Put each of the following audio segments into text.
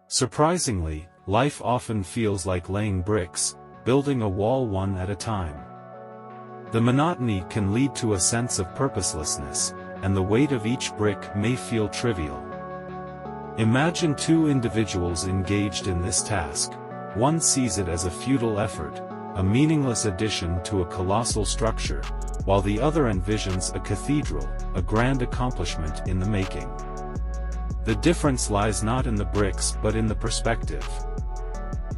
Surprisingly, life often feels like laying bricks, building a wall one at a time. The monotony can lead to a sense of purposelessness, and the weight of each brick may feel trivial. Imagine two individuals engaged in this task. One sees it as a futile effort, a meaningless addition to a colossal structure, while the other envisions a cathedral, a grand accomplishment in the making. The difference lies not in the bricks but in the perspective.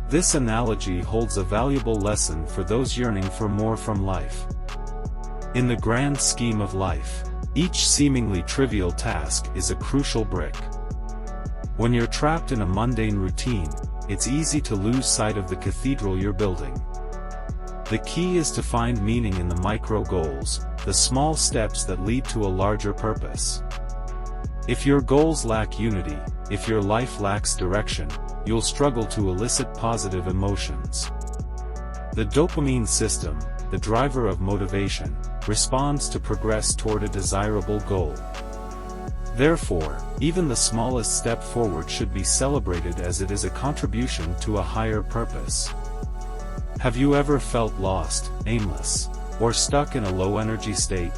This analogy holds a valuable lesson for those yearning for more from life. In the grand scheme of life, each seemingly trivial task is a crucial brick. When you're trapped in a mundane routine, it's easy to lose sight of the cathedral you're building. The key is to find meaning in the micro goals, the small steps that lead to a larger purpose. If your goals lack unity, if your life lacks direction, you'll struggle to elicit positive emotions. The dopamine system, the driver of motivation, responds to progress toward a desirable goal. Therefore, even the smallest step forward should be celebrated as it is a contribution to a higher purpose. Have you ever felt lost, aimless, or stuck in a low-energy state?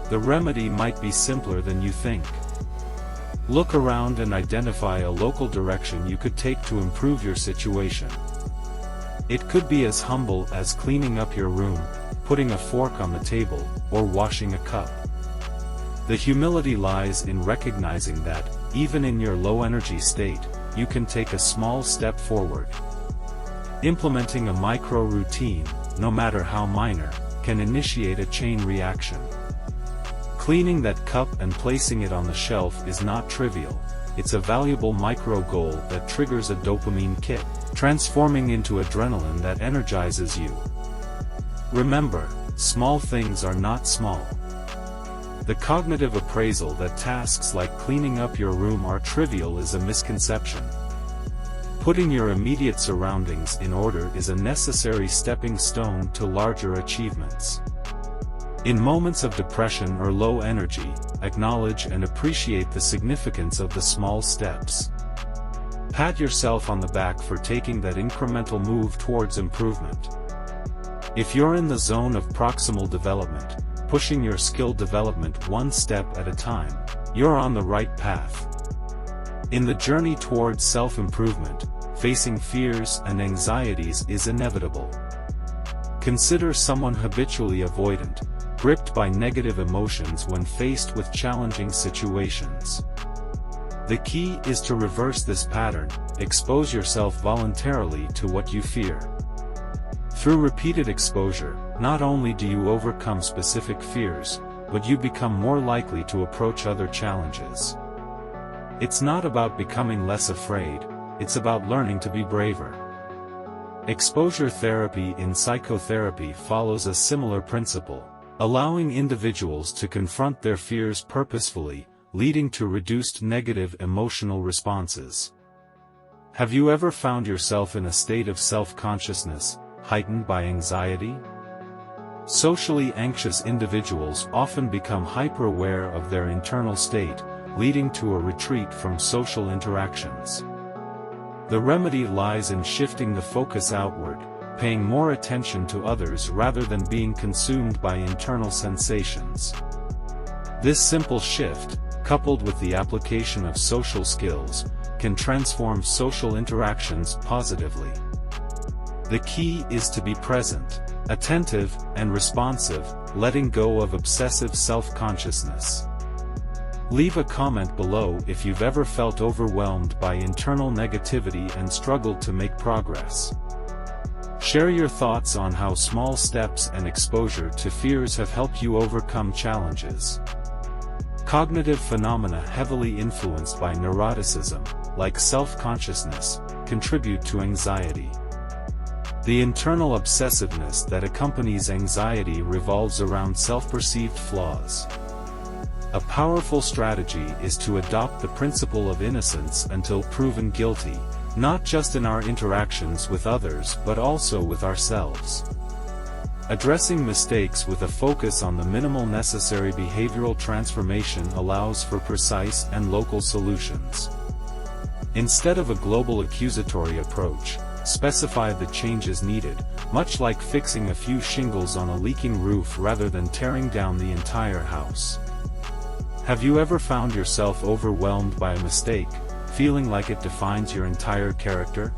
The remedy might be simpler than you think. Look around and identify a local direction you could take to improve your situation. It could be as humble as cleaning up your room, putting a fork on the table, or washing a cup. The humility lies in recognizing that, even in your low-energy state, you can take a small step forward. Implementing a micro-routine, no matter how minor, can initiate a chain reaction. Cleaning that cup and placing it on the shelf is not trivial. It's a valuable micro-goal that triggers a dopamine kick, transforming into adrenaline that energizes you. Remember, small things are not small. The cognitive appraisal that tasks like cleaning up your room are trivial is a misconception. Putting your immediate surroundings in order is a necessary stepping stone to larger achievements. In moments of depression or low energy, acknowledge and appreciate the significance of the small steps. Pat yourself on the back for taking that incremental move towards improvement. If you're in the zone of proximal development, pushing your skill development one step at a time, you're on the right path. In the journey towards self-improvement, facing fears and anxieties is inevitable. Consider someone habitually avoidant, gripped by negative emotions when faced with challenging situations. The key is to reverse this pattern, expose yourself voluntarily to what you fear. Through repeated exposure, not only do you overcome specific fears, but you become more likely to approach other challenges. It's not about becoming less afraid, it's about learning to be braver. Exposure therapy in psychotherapy follows a similar principle, allowing individuals to confront their fears purposefully, leading to reduced negative emotional responses. Have you ever found yourself in a state of self-consciousness, heightened by anxiety? Socially anxious individuals often become hyper-aware of their internal state, leading to a retreat from social interactions. The remedy lies in shifting the focus outward, paying more attention to others rather than being consumed by internal sensations. This simple shift, coupled with the application of social skills, can transform social interactions positively. The key is to be present, attentive, and responsive, letting go of obsessive self-consciousness. Leave a comment below if you've ever felt overwhelmed by internal negativity and struggled to make progress. Share your thoughts on how small steps and exposure to fears have helped you overcome challenges. Cognitive phenomena heavily influenced by neuroticism, like self-consciousness, contribute to anxiety. The internal obsessiveness that accompanies anxiety revolves around self-perceived flaws. A powerful strategy is to adopt the principle of innocence until proven guilty, not just in our interactions with others but also with ourselves. Addressing mistakes with a focus on the minimal necessary behavioral transformation allows for precise and local solutions. Instead of a global accusatory approach, specify the changes needed, much like fixing a few shingles on a leaking roof rather than tearing down the entire house. Have you ever found yourself overwhelmed by a mistake, feeling like it defines your entire character?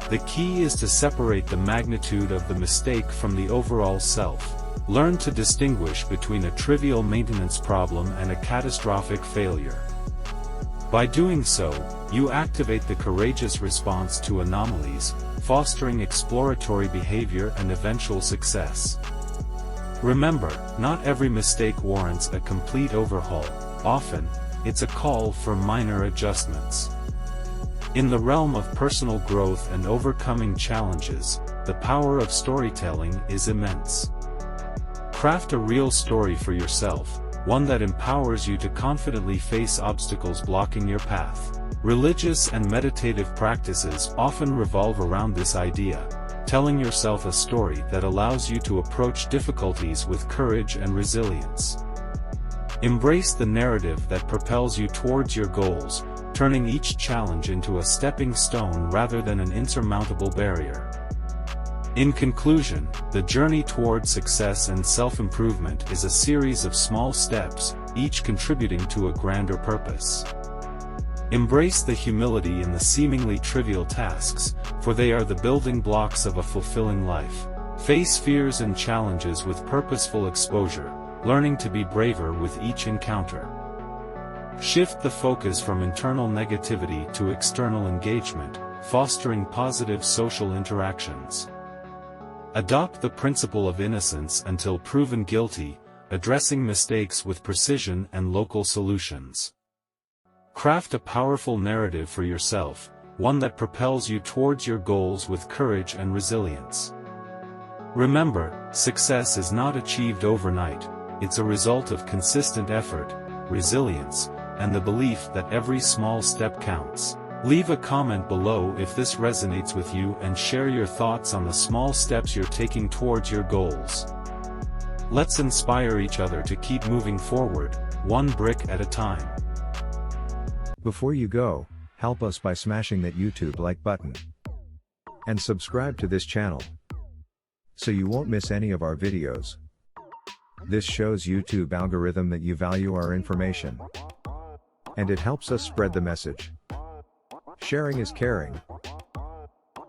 The key is to separate the magnitude of the mistake from the overall self. Learn to distinguish between a trivial maintenance problem and a catastrophic failure. By doing so, you activate the courageous response to anomalies, fostering exploratory behavior and eventual success. Remember, not every mistake warrants a complete overhaul. Often, it's a call for minor adjustments. In the realm of personal growth and overcoming challenges, the power of storytelling is immense. Craft a real story for yourself, one that empowers you to confidently face obstacles blocking your path. Religious and meditative practices often revolve around this idea, telling yourself a story that allows you to approach difficulties with courage and resilience. Embrace the narrative that propels you towards your goals, turning each challenge into a stepping stone rather than an insurmountable barrier. In conclusion, the journey toward success and self-improvement is a series of small steps, each contributing to a grander purpose. Embrace the humility in the seemingly trivial tasks, for they are the building blocks of a fulfilling life. Face fears and challenges with purposeful exposure, learning to be braver with each encounter. Shift the focus from internal negativity to external engagement, fostering positive social interactions. Adopt the principle of innocence until proven guilty, addressing mistakes with precision and local solutions. Craft a powerful narrative for yourself, one that propels you towards your goals with courage and resilience. Remember, success is not achieved overnight, it's a result of consistent effort, resilience, and the belief that every small step counts. Leave a comment below if this resonates with you and share your thoughts on the small steps you're taking towards your goals. Let's inspire each other to keep moving forward, one brick at a time. Before you go, help us by smashing that YouTube like button. And subscribe to this channel, so you won't miss any of our videos. This shows YouTube algorithm that you value our information. And it helps us spread the message. Sharing is caring.